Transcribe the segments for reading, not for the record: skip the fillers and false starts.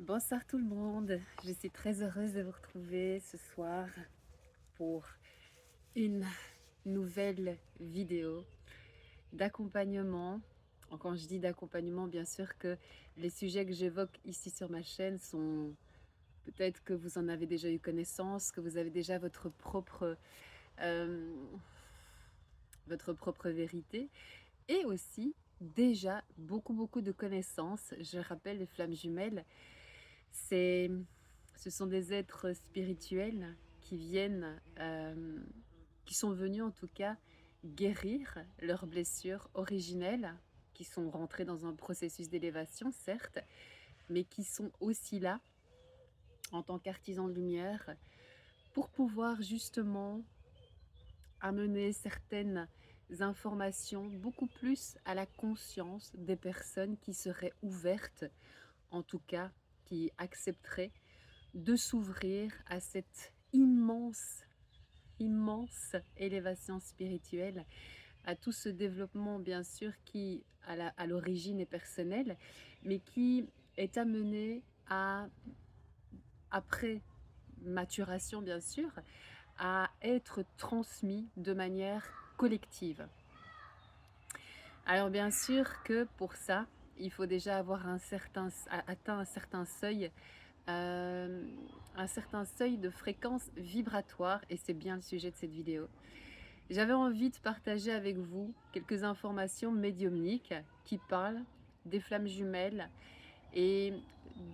Bonsoir tout le monde, je suis très heureuse de vous retrouver ce soir pour une nouvelle vidéo d'accompagnement. Quand je dis d'accompagnement, bien sûr que les sujets que j'évoque ici sur ma chaîne sont peut-être que vous en avez déjà eu connaissance, que vous avez déjà euh, votre propre vérité et aussi déjà beaucoup de connaissances. Je rappelle les flammes jumelles. C'est, Ce sont des êtres spirituels qui viennent, qui sont venus en tout cas guérir leurs blessures originelles, qui sont rentrés dans un processus d'élévation, certes, mais qui sont aussi là en tant qu'artisans de lumière pour pouvoir justement amener certaines informations beaucoup plus à la conscience des personnes qui seraient ouvertes, en tout cas qui accepteraient de s'ouvrir à cette immense élévation spirituelle, à tout ce développement bien sûr qui à l'origine est personnel, mais qui est amené à, après maturation bien sûr, à être transmis de manière collective. Alors bien sûr que pour ça, il faut déjà avoir atteint euh, un certain seuil de fréquence vibratoire, et c'est bien le sujet de cette vidéo. J'avais envie de partager avec vous quelques informations médiumniques qui parlent des flammes jumelles et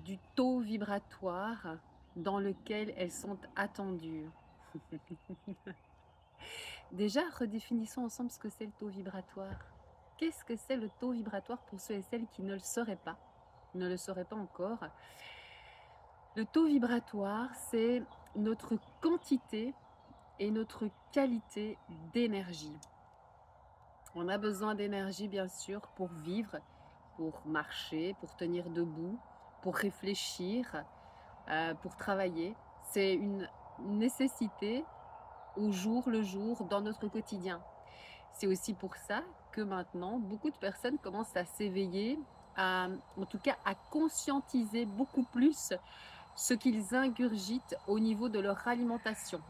du taux vibratoire dans lequel elles sont attendues. Déjà, redéfinissons ensemble ce que c'est le taux vibratoire. Qu'est-ce que c'est le taux vibratoire pour ceux et celles qui ne le sauraient pas, ne le sauraient pas encore? Le taux vibratoire, c'est notre quantité et notre qualité d'énergie. On a besoin d'énergie, bien sûr, pour vivre, pour marcher, pour tenir debout, pour réfléchir, pour travailler. C'est une nécessité au jour le jour dans notre quotidien. C'est aussi pour ça que maintenant, beaucoup de personnes commencent à s'éveiller, en tout cas à conscientiser beaucoup plus ce qu'ils ingurgitent au niveau de leur alimentation.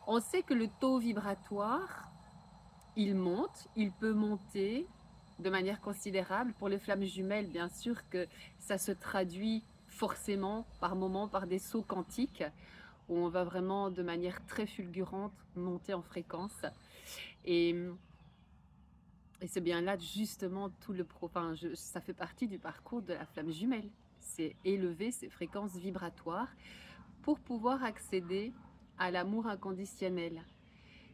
On sait que le taux vibratoire, il monte, il peut monter de manière considérable. Pour les flammes jumelles, bien sûr que ça se traduit forcément par moments par des sauts quantiques où on va vraiment de manière très fulgurante monter en fréquence. Et, et c'est bien là justement tout ça fait partie du parcours de la flamme jumelle. C'est élever ses fréquences vibratoires pour pouvoir accéder à l'amour inconditionnel.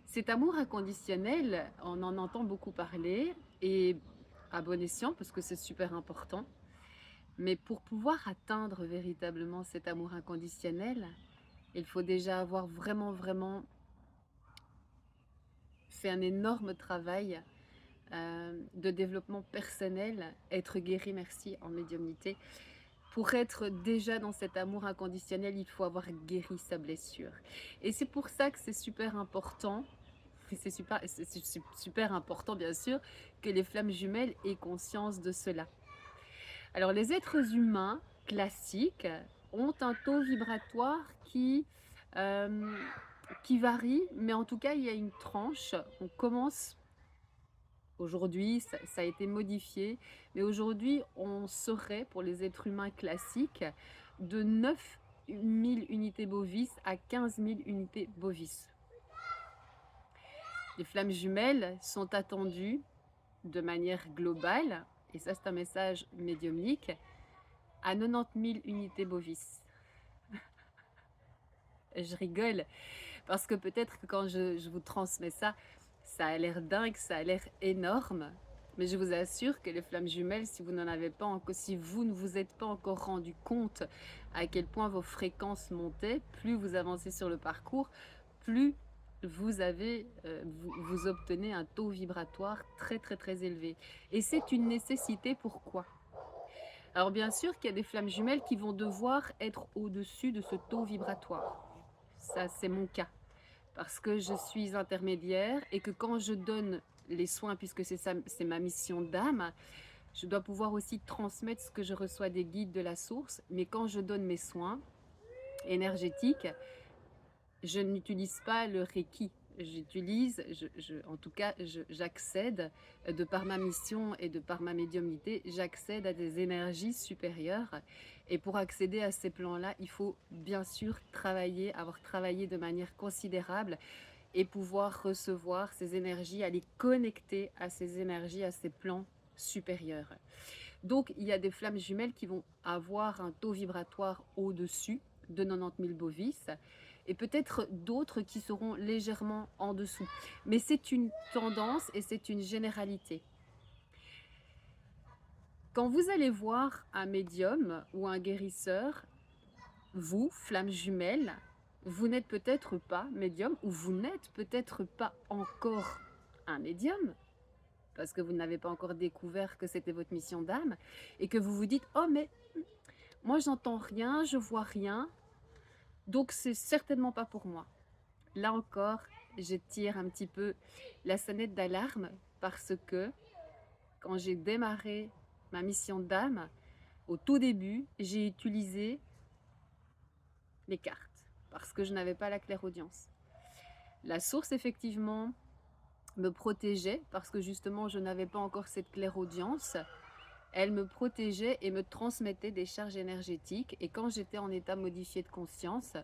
Cet amour inconditionnel, on en entend beaucoup parler, et à bon escient, parce que c'est super important. Mais pour pouvoir atteindre véritablement cet amour inconditionnel, il faut déjà avoir vraiment fait un énorme travail de développement personnel, être guéri, merci, en médiumnité. Pour être déjà dans cet amour inconditionnel, il faut avoir guéri sa blessure. Et c'est pour ça que c'est super important, super important bien sûr, que les flammes jumelles aient conscience de cela. Alors les êtres humains classiques ont un taux vibratoire qui varie, mais en tout cas il y a une tranche. On commence aujourd'hui, ça a été modifié, mais aujourd'hui, on serait, pour les êtres humains classiques, de 9 000 unités bovis à 15 000 unités bovis. Les flammes jumelles sont attendues de manière globale, et ça c'est un message médiumnique, à 90 000 unités bovis. Je rigole, parce que peut-être que quand je vous transmets ça, ça a l'air dingue, ça a l'air énorme. Mais je vous assure que les flammes jumelles, si vous n'en avez pas encore, si vous ne vous êtes pas encore rendu compte à quel point vos fréquences montaient, plus vous avancez sur le parcours, plus vous obtenez un taux vibratoire très élevé. Et c'est une nécessité. Pourquoi? Alors bien sûr qu'il y a des flammes jumelles qui vont devoir être au-dessus de ce taux vibratoire. Ça, c'est mon cas. Parce que je suis intermédiaire et que quand je donne les soins, puisque c'est ma mission d'âme, Je dois pouvoir aussi transmettre ce que je reçois des guides de la source, mais quand je donne mes soins énergétiques, je n'utilise pas le Reiki. J'utilise, en tout cas, j'accède, de par ma mission et de par ma médiumnité, j'accède à des énergies supérieures. Et pour accéder à ces plans-là, il faut bien sûr travailler, avoir travaillé de manière considérable et pouvoir recevoir ces énergies, aller connecter à ces énergies, à ces plans supérieurs. Donc, il y a des flammes jumelles qui vont avoir un taux vibratoire au-dessus de 90 000 bovis et peut-être d'autres qui seront légèrement en dessous. Mais c'est une tendance et c'est une généralité. Quand vous allez voir un médium ou un guérisseur, vous, flamme jumelle, vous n'êtes peut-être pas médium ou vous n'êtes peut-être pas encore un médium parce que vous n'avez pas encore découvert que c'était votre mission d'âme et que vous vous dites « Oh mais moi j'entends rien, je vois rien, donc c'est certainement pas pour moi ». Là encore, je tire un petit peu la sonnette d'alarme parce que quand j'ai démarré ma mission d'âme, au tout début, j'ai utilisé les cartes parce que je n'avais pas la clairaudience. La source, effectivement, me protégeait parce que justement, je n'avais pas encore cette clairaudience. Elle me protégeait et me transmettait des charges énergétiques. Et quand j'étais en état modifié de conscience,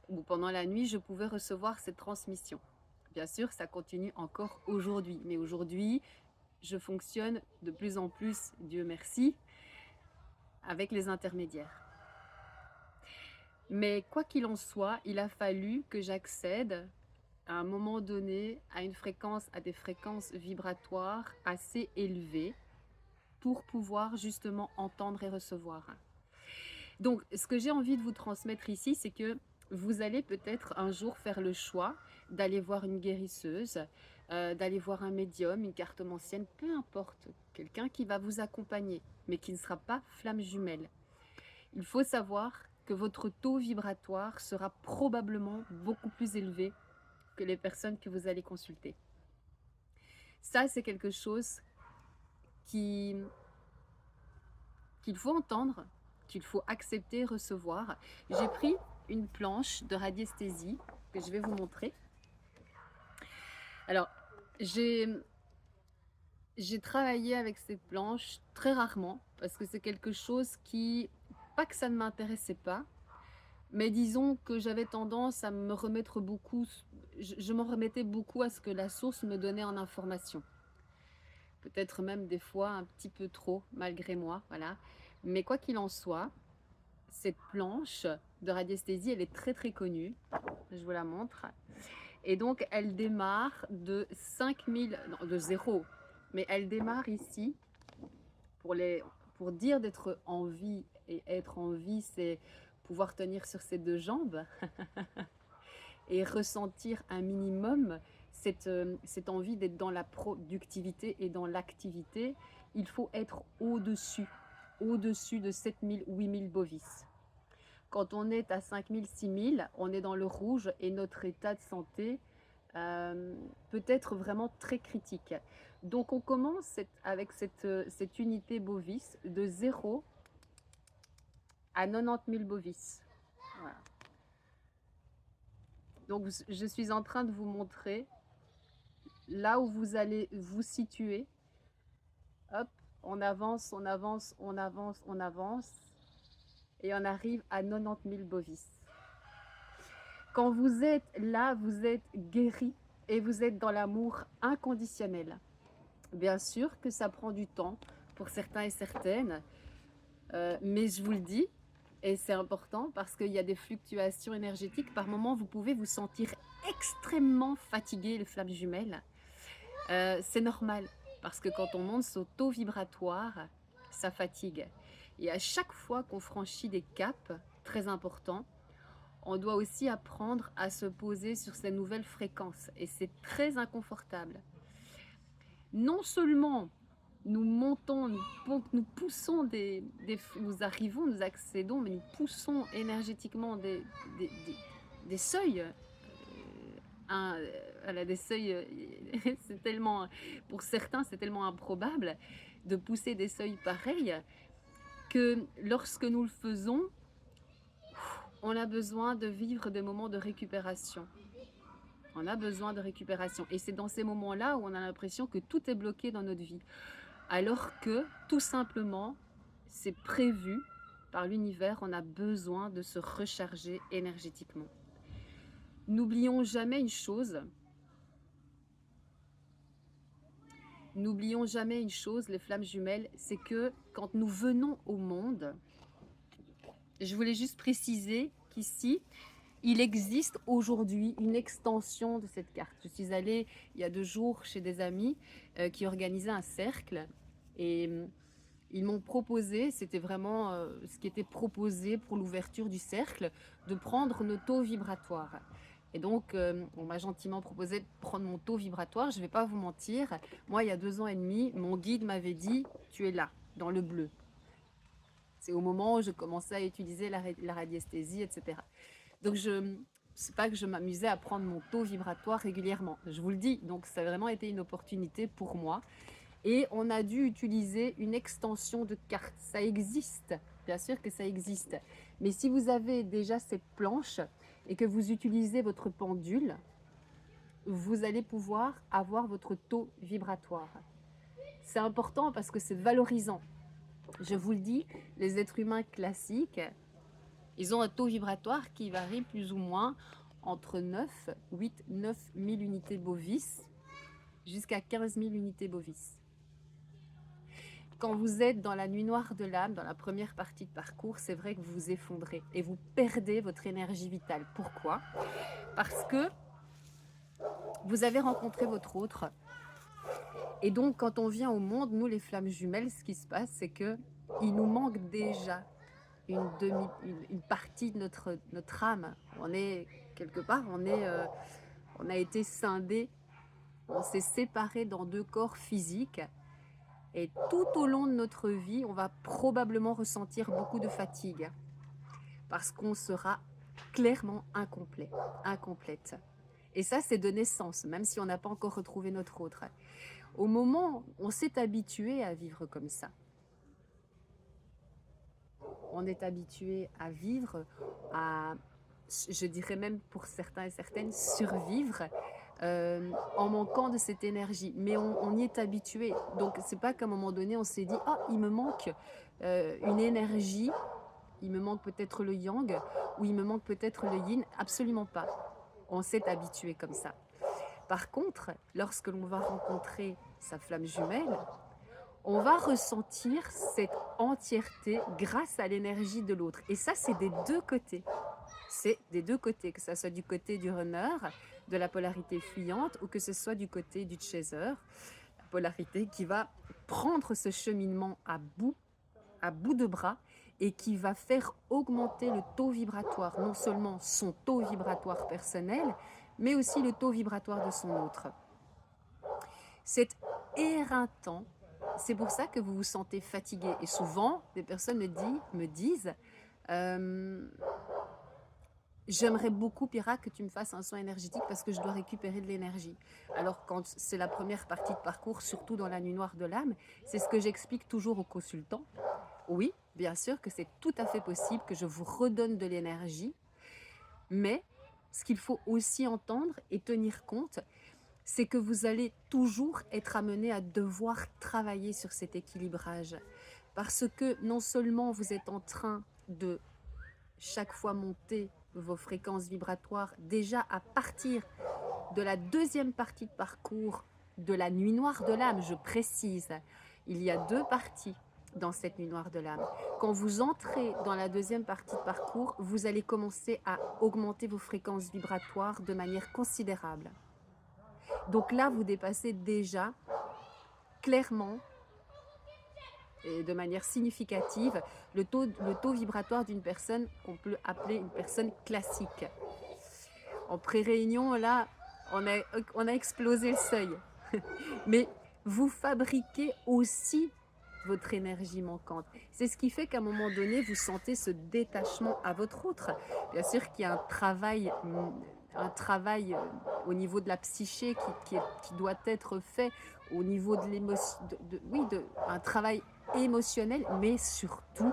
ou pendant la nuit, je pouvais recevoir cette transmission. Bien sûr, ça continue encore aujourd'hui. Mais aujourd'hui, je fonctionne de plus en plus, Dieu merci, avec les intermédiaires. Mais quoi qu'il en soit, il a fallu que j'accède à un moment donné à des fréquences vibratoires assez élevées pour pouvoir justement entendre et recevoir. Donc, ce que j'ai envie de vous transmettre ici, c'est que vous allez peut-être un jour faire le choix d'aller voir une guérisseuse, d'aller voir un médium, une cartomancienne, peu importe, quelqu'un qui va vous accompagner, mais qui ne sera pas flamme jumelle. Il faut savoir que votre taux vibratoire sera probablement beaucoup plus élevé que les personnes que vous allez consulter. Ça, c'est quelque chose qu'il faut entendre, qu'il faut accepter, recevoir. J'ai pris une planche de radiesthésie que je vais vous montrer. Alors, j'ai travaillé avec cette planche très rarement parce que c'est quelque chose qui, pas que ça ne m'intéressait pas, mais disons que j'avais tendance à me remettre beaucoup, je m'en remettais beaucoup à ce que la source me donnait en information. Peut-être même des fois un petit peu trop, malgré moi, voilà. Mais quoi qu'il en soit, cette planche de radiesthésie, elle est très très connue. Je vous la montre. Et donc, elle démarre de 5000, non, de 0. Mais elle démarre ici, pour dire d'être en vie, et être en vie, c'est pouvoir tenir sur ses deux jambes et ressentir un minimum cette envie d'être dans la productivité et dans l'activité. Il faut être au-dessus de 7000, 8000 bovis. Quand on est à 5000, 6000, on est dans le rouge et notre état de santé peut être vraiment très critique. Donc on commence avec cette unité bovis de 0 à 90 000 bovis. Voilà. Donc je suis en train de vous montrer là où vous allez vous situer. Hop, on avance, on avance, on avance, on avance. Et on arrive à 90 000 bovis. Quand vous êtes là, vous êtes guéri et vous êtes dans l'amour inconditionnel. Bien sûr que ça prend du temps pour certains et certaines, mais je vous le dis, et c'est important parce qu'il y a des fluctuations énergétiques. Par moments, vous pouvez vous sentir extrêmement fatigué, les flammes jumelles. C'est normal parce que quand on monte son taux vibratoire, ça fatigue. Et à chaque fois qu'on franchit des caps très importants, on doit aussi apprendre à se poser sur ces nouvelles fréquences. Et c'est très inconfortable. Non seulement nous montons, nous poussons nous arrivons, nous accédons, mais nous poussons énergétiquement des seuils. Voilà, des seuils, c'est tellement, pour certains, c'est tellement improbable. de pousser des seuils pareils que lorsque nous le faisons, on a besoin de vivre des moments de récupération. On a besoin de récupération. Et c'est dans ces moments-là où on a l'impression que tout est bloqué dans notre vie. Alors que, tout simplement, c'est prévu par l'univers, on a besoin de se recharger énergétiquement. N'oublions jamais une chose. N'oublions jamais une chose, les flammes jumelles, c'est que quand nous venons au monde, je voulais juste préciser qu'ici, il existe aujourd'hui une extension de cette carte. Je suis allée il y a 2 jours chez des amis qui organisaient un cercle et ils m'ont proposé, c'était vraiment ce qui était proposé pour l'ouverture du cercle, de prendre nos taux vibratoires. Et donc, on m'a gentiment proposé de prendre mon taux vibratoire. Je ne vais pas vous mentir, moi, il y a 2 ans et demi, mon guide m'avait dit « tu es là, dans le bleu ». C'est au moment où je commençais à utiliser la radiesthésie, etc. Donc, c'est pas que je m'amusais à prendre mon taux vibratoire régulièrement, je vous le dis. Donc, ça a vraiment été une opportunité pour moi. Et on a dû utiliser une extension de carte. Ça existe, bien sûr que ça existe. Mais si vous avez déjà cette planche et que vous utilisez votre pendule, vous allez pouvoir avoir votre taux vibratoire. C'est important parce que c'est valorisant. Je vous le dis, les êtres humains classiques, ils ont un taux vibratoire qui varie plus ou moins entre 8, 9 000 unités bovis jusqu'à 15 000 unités bovis. Quand vous êtes dans la nuit noire de l'âme, dans la première partie de parcours, c'est vrai que vous vous effondrez et vous perdez votre énergie vitale. Pourquoi? Parce que vous avez rencontré votre autre. Et donc, quand on vient au monde, nous, les flammes jumelles, ce qui se passe, c'est qu'il nous manque déjà une partie de notre âme. On est, quelque part, on a été scindés, on s'est séparés dans 2 corps physiques. Et tout au long de notre vie, on va probablement ressentir beaucoup de fatigue parce qu'on sera clairement incomplet, incomplète. Et ça, c'est de naissance, même si on n'a pas encore retrouvé notre autre. Au moment où on s'est habitué à vivre comme ça, on est habitué à vivre, je dirais même pour certains et certaines, survivre en manquant de cette énergie. Mais on y est habitué. Donc, c'est pas qu'à un moment donné, on s'est dit « Ah, il me manque une énergie, il me manque peut-être le yang ou il me manque peut-être le yin ». Absolument pas. On s'est habitué comme ça. Par contre, lorsque l'on va rencontrer sa flamme jumelle, on va ressentir cette entièreté grâce à l'énergie de l'autre. Et ça, c'est des 2 côtés. C'est des 2 côtés, que ce soit du côté du runner, de la polarité fuyante, ou que ce soit du côté du chaser, la polarité qui va prendre ce cheminement à bout de bras et qui va faire augmenter le taux vibratoire, non seulement son taux vibratoire personnel, mais aussi le taux vibratoire de son autre. C'est éreintant. C'est pour ça que vous vous sentez fatigué. Et souvent, des personnes me disent j'aimerais beaucoup, Pira, que tu me fasses un soin énergétique parce que je dois récupérer de l'énergie. Alors, quand c'est la première partie de parcours, surtout dans la nuit noire de l'âme, c'est ce que j'explique toujours aux consultants. Oui, bien sûr que c'est tout à fait possible que je vous redonne de l'énergie, mais ce qu'il faut aussi entendre et tenir compte, c'est que vous allez toujours être amené à devoir travailler sur cet équilibrage. Parce que non seulement vous êtes en train de chaque fois monter vos fréquences vibratoires, déjà à partir de la 2e partie de parcours de la nuit noire de l'âme, je précise, il y a 2 parties dans cette nuit noire de l'âme. Quand vous entrez dans la 2e partie de parcours, vous allez commencer à augmenter vos fréquences vibratoires de manière considérable. Donc là, vous dépassez déjà clairement et de manière significative le taux vibratoire d'une personne qu'on peut appeler une personne classique. En pré-réunion, là, on a explosé le seuil. Mais vous fabriquez aussi votre énergie manquante. C'est ce qui fait qu'à un moment donné, vous sentez ce détachement à votre autre. Bien sûr qu'il y a un travail au niveau de la psyché qui doit être fait au niveau de l'émotion, oui, un travail émotionnel, mais surtout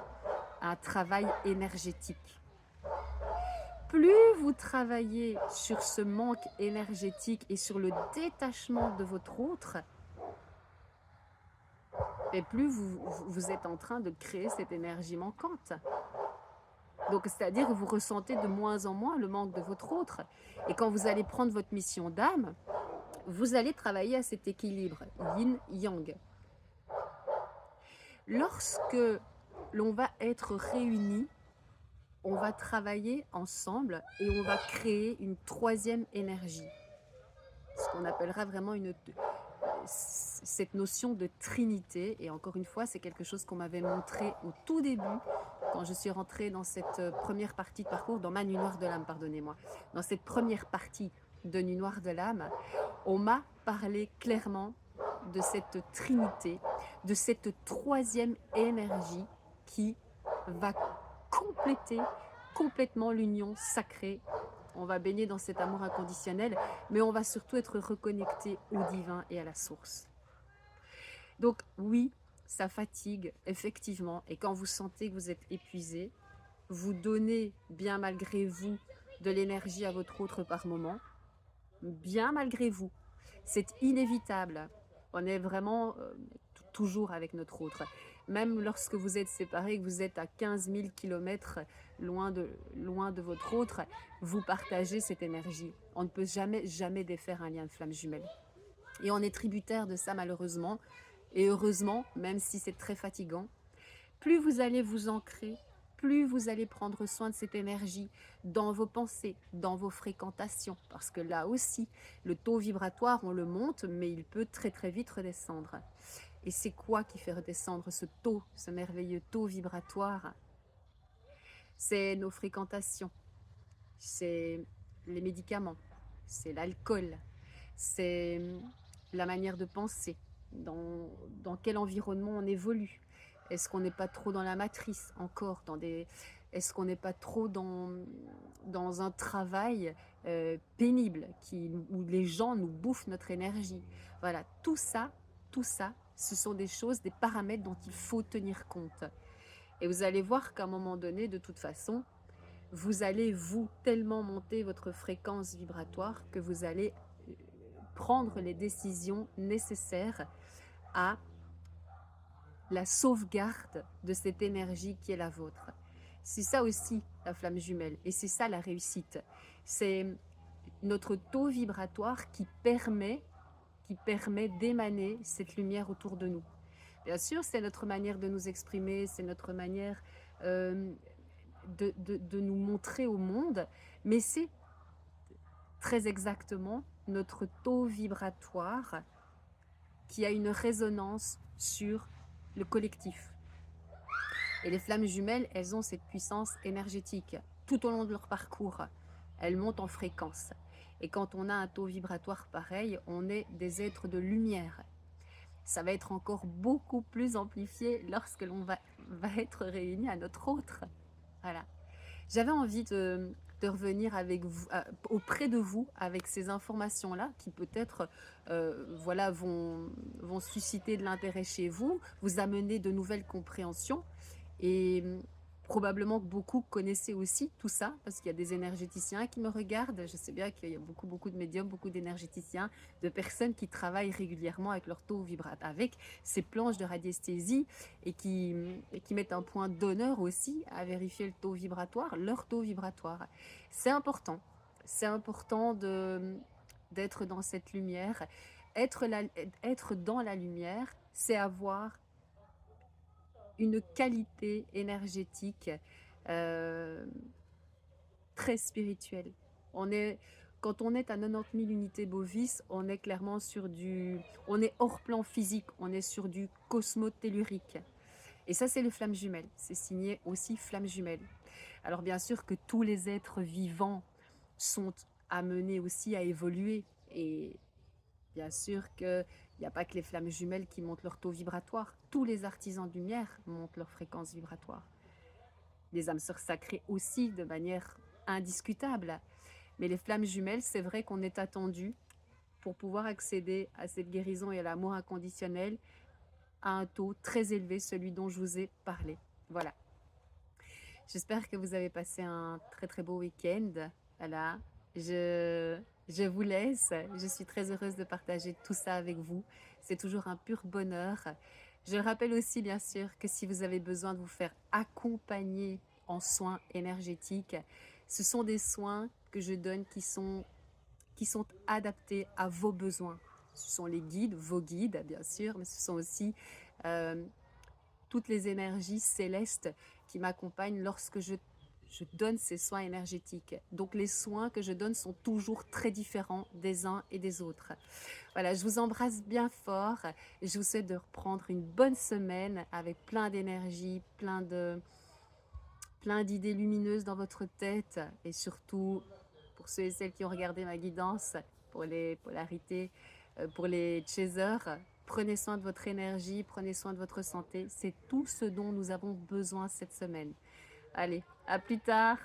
un travail énergétique. Plus vous travaillez sur ce manque énergétique et sur le détachement de votre autre, et plus vous êtes en train de créer cette énergie manquante. Donc, c'est-à-dire que vous ressentez de moins en moins le manque de votre autre. Et quand vous allez prendre votre mission d'âme, vous allez travailler à cet équilibre yin-yang. Lorsque l'on va être réunis, on va travailler ensemble et on va créer une troisième énergie. Ce qu'on appellera vraiment cette notion de trinité. Et encore une fois, c'est quelque chose qu'on m'avait montré au tout début, quand je suis rentrée dans cette première partie de parcours, dans ma nuit noire de l'âme, pardonnez-moi. Dans cette première partie de nuit noire de l'âme, on m'a parlé clairement de cette trinité, de cette troisième énergie qui va compléter complètement l'union sacrée. On va baigner dans cet amour inconditionnel, mais on va surtout être reconnecté au divin et à la source. Donc oui, ça fatigue, effectivement, et quand vous sentez que vous êtes épuisé, vous donnez bien malgré vous de l'énergie à votre autre par moment, bien malgré vous. C'est inévitable. On est vraiment toujours avec notre autre. Même lorsque vous êtes séparés, que vous êtes à 15 000 km loin de votre autre, vous partagez cette énergie. On ne peut jamais défaire un lien de flamme jumelle. Et on est tributaire de ça malheureusement. Et heureusement, même si c'est très fatigant, plus vous allez vous ancrer, plus vous allez prendre soin de cette énergie dans vos pensées, dans vos fréquentations. Parce que là aussi, le taux vibratoire, on le monte, mais il peut très très vite redescendre. Et c'est quoi qui fait redescendre ce taux, ce merveilleux taux vibratoire? C'est nos fréquentations, c'est les médicaments, c'est l'alcool, c'est la manière de penser, dans quel environnement on évolue. Est-ce qu'on n'est pas trop dans la matrice encore, est-ce qu'on n'est pas trop dans un travail pénible où les gens nous bouffent notre énergie? Voilà, tout ça, ce sont des choses, des paramètres dont il faut tenir compte. Et vous allez voir qu'à un moment donné, de toute façon, vous allez tellement monter votre fréquence vibratoire que vous allez prendre les décisions nécessaires à la sauvegarde de cette énergie qui est la vôtre. C'est ça aussi la flamme jumelle et c'est ça la réussite. C'est notre taux vibratoire qui permet d'émaner cette lumière autour de nous. Bien sûr, c'est notre manière de nous exprimer, c'est notre manière de nous montrer au monde, mais c'est très exactement notre taux vibratoire qui a une résonance sur le collectif. Et les flammes jumelles, elles ont cette puissance énergétique. Tout au long de leur parcours, elles montent en fréquence. Et quand on a un taux vibratoire pareil, on est des êtres de lumière. Ça va être encore beaucoup plus amplifié lorsque l'on va être réunis à notre autre. Voilà. J'avais envie de revenir avec vous, auprès de vous avec ces informations-là qui peut-être voilà, vont susciter de l'intérêt chez vous, vous amener de nouvelles compréhensions. Et probablement que beaucoup connaissaient aussi tout ça, parce qu'il y a des énergéticiens qui me regardent. Je sais bien qu'il y a beaucoup de médiums, beaucoup d'énergéticiens, de personnes qui travaillent régulièrement avec leur taux vibratoire, avec ces planches de radiesthésie et qui mettent un point d'honneur aussi à vérifier le taux vibratoire, leur taux vibratoire. C'est important d'être dans cette lumière. Être dans la lumière, c'est avoir une qualité énergétique très spirituelle. Quand on est à 90 000 unités bovis, on est clairement on est hors plan physique, on est sur du cosmotellurique. Et ça, c'est le flamme jumelle. C'est signé aussi flamme jumelle. Alors bien sûr que tous les êtres vivants sont amenés aussi à évoluer. Et bien sûr qu'il n'y a pas que les flammes jumelles qui montent leur taux vibratoire. Tous les artisans de lumière montent leur fréquence vibratoire. Les âmes sœurs sacrées aussi, de manière indiscutable. Mais les flammes jumelles, c'est vrai qu'on est attendu pour pouvoir accéder à cette guérison et à l'amour inconditionnel à un taux très élevé, celui dont je vous ai parlé. Voilà. J'espère que vous avez passé un très très beau week-end. Voilà. Je, je vous laisse. Je suis très heureuse de partager tout ça avec vous. C'est toujours un pur bonheur. Je rappelle aussi, bien sûr, que si vous avez besoin de vous faire accompagner en soins énergétiques, ce sont des soins que je donne qui sont adaptés à vos besoins. Ce sont les guides, vos guides, bien sûr, mais ce sont aussi euh, toutes les énergies célestes qui m'accompagnent lorsque je donne ces soins énergétiques. Donc les soins que je donne sont toujours très différents des uns et des autres. Voilà, je vous embrasse bien fort et je vous souhaite de reprendre une bonne semaine avec plein d'énergie, plein d'idées lumineuses dans votre tête et surtout pour ceux et celles qui ont regardé ma guidance pour les polarités, pour les chasers, prenez soin de votre énergie, prenez soin de votre santé. C'est tout ce dont nous avons besoin cette semaine. Allez, à plus tard.